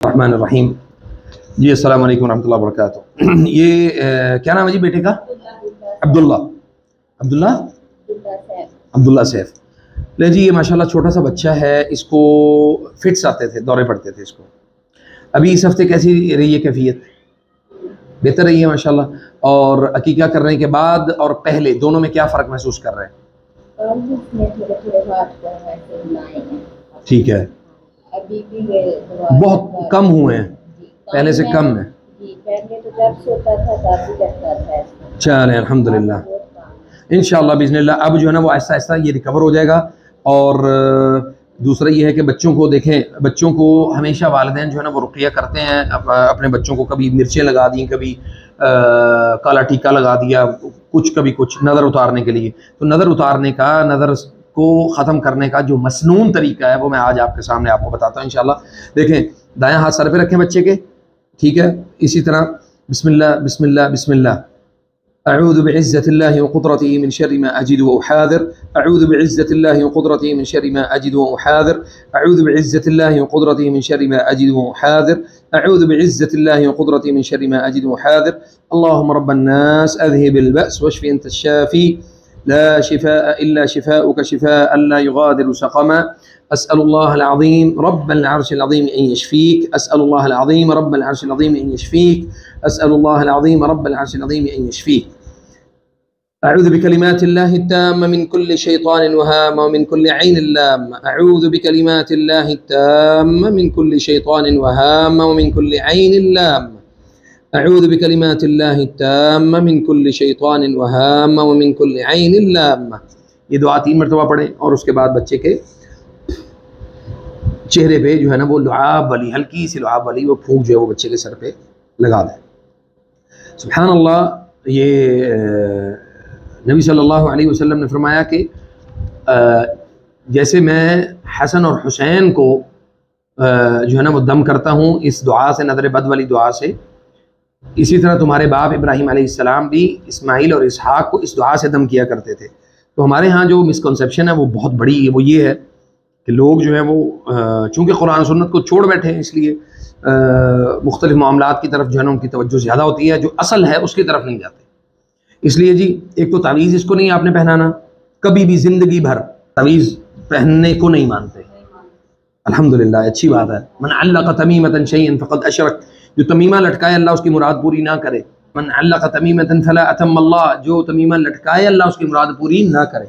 रहमान रहीम। जी अस्सलाम वालेकुम रहमतुल्लाहि व बरकातुहू। ये क्या नाम है जी बेटे का? अब्दुल्ला। अब्दुल्ला अब्दुल्ला सैफ। ले जी, ये माशाल्लाह छोटा सा बच्चा है, इसको फिट्स आते थे, दौरे पड़ते थे इसको। अभी इस हफ्ते कैसी रही है कैफियत? बेहतर रही है माशाल्लाह। और अकीका करने के बाद और पहले दोनों में क्या फ़र्क महसूस कर रहे हैं? ठीक है, अभी भी बहुत कम हुए हैं, पहले से कम है। पहले तो जब सोता था तब भी करता था। चलें अल्हम्दुलिल्लाह, इंशाअल्लाह बिस्मिल्लाह। अब जो है ना वो आहिस्ता आहिस्ता ये रिकवर हो जाएगा। और दूसरा ये है कि बच्चों को देखें, बच्चों को हमेशा वालिदैन जो है ना वो रुक़िया करते हैं अपने बच्चों को। कभी मिर्चें लगा दी, कभी काला टीका लगा दिया, कुछ कभी कुछ, नज़र उतारने के लिए। तो नज़र उतारने का, नज़र को ख़त्म करने का जो मसनून तरीका है वो मैं आज आपके सामने आपको बताता हूँ इंशाअल्लाह। देखें, दायां हाथ सर पे रखें बच्चे के, ठीक है। इसी तरह बिस्मिल्लाह बिस्मिल्लाह बिस्मिल्लाह। अऊज़ु बिइज़्ज़तिल्लाहि व क़ुद्रतिही मिन शर्रि मा अजिदु व उहाज़िर। अऊज़ु बिइज़्ज़तिल्लाहि व क़ुद्रतिही मिन शर्रि मा अजिदु व उहाज़िर। अऊज़ु बिइज़्ज़तिल्लाहि व क़ुद्रतिही मिन शर्रि मा अजिदु व उहाज़िर। अऊज़ु बिइज़्ज़तिल्लाहि व क़ुद्रतिही मिन शर्रि मा अजिदु व उहाज़िर। अल्लाहुम्मा रब्बन नास अज़हिबिल बअस वश्फ़ि अंता शाफ़ी ला शिफ़ाअ इल्ला शिफ़ाउक शिफ़ाअन ला युग़ादिरु सक़मा। अस्अलुल्लाहल अज़ीम रब्बल अर्शिल अज़ीम अन यशफ़ीक। अस्अलुल्लाहल अज़ीम रब्बल अर्शिल अज़ीम अन यशफ़ीक। अस्अलुल्लाहल अज़ीम रब्बल अर्शिल अज़ीम अन यशफ़ीक। अऊज़ु बिकलिमातिल्लाहि त्ताम्मा मिन कुल्लि शैतानिन व हाम्मा व मिन कुल्लि ऐनिन लाम्मा। अऊज़ु बिकलिमातिल्लाहि त्ताम्मा मिन कुल्लि शैतानिन व हाम्मा व मिन कुल्लि ऐनिन लाम्मा। अऊज़ु बिकलिमातिल्लाहि त्ताम्मा मिन कुल्लि शैतानिन व हाम्मा व मिन कुल्लि ऐनिन लाम्मा। ये दुआ 3 मरतबा पढ़ें और उसके बाद बच्चे के चेहरे पे जो है ना वो लुआब वाली, हल्की सी लुआब वाली वो फूंक जो है वो बच्चे के सर पे लगा दें। सुभान अल्लाह। ये नबी सल्लल्लाहु अलैहि वसल्लम ने फरमाया कि जैसे मैं हसन और हुसैन को जो है ना वो दम करता हूँ इस दुआ से, नज़र बद वाली दुआ से, इसी तरह तुम्हारे बाप इब्राहीम अलैहिस्सलाम भी इस्माइल और इसहाक को इस दुआ से दम किया करते थे। तो हमारे यहाँ जो मिसकंसेप्शन है वो बहुत बड़ी है, वो ये है कि लोग जो है वो चूँकि कुरान सुन्नत को छोड़ बैठे हैं, इसलिए मुख्तलिफ मामलात की तरफ जो है ना उनकी तवज्जो ज़्यादा होती है, जो असल है उसकी तरफ नहीं जाते। इसलिए जी, एक तो तावीज़ इसको नहीं आपने पहनाना, कभी भी ज़िंदगी भर तावीज़ पहनने को नहीं मानते। अल्हम्दुलिल्लाह, अच्छी बात है। मन अल्लक़ तमीमतन शैअन फ़क़द अशरक। जो तमीमा लटकाए अल्लाह उसकी मुराद पूरी ना करे। मन अल्लक़ तमीमतन फ़ला अतम्म अल्लाह। जो तमीमा लटकाए अल्लाह उसकी मुराद पूरी ना करे।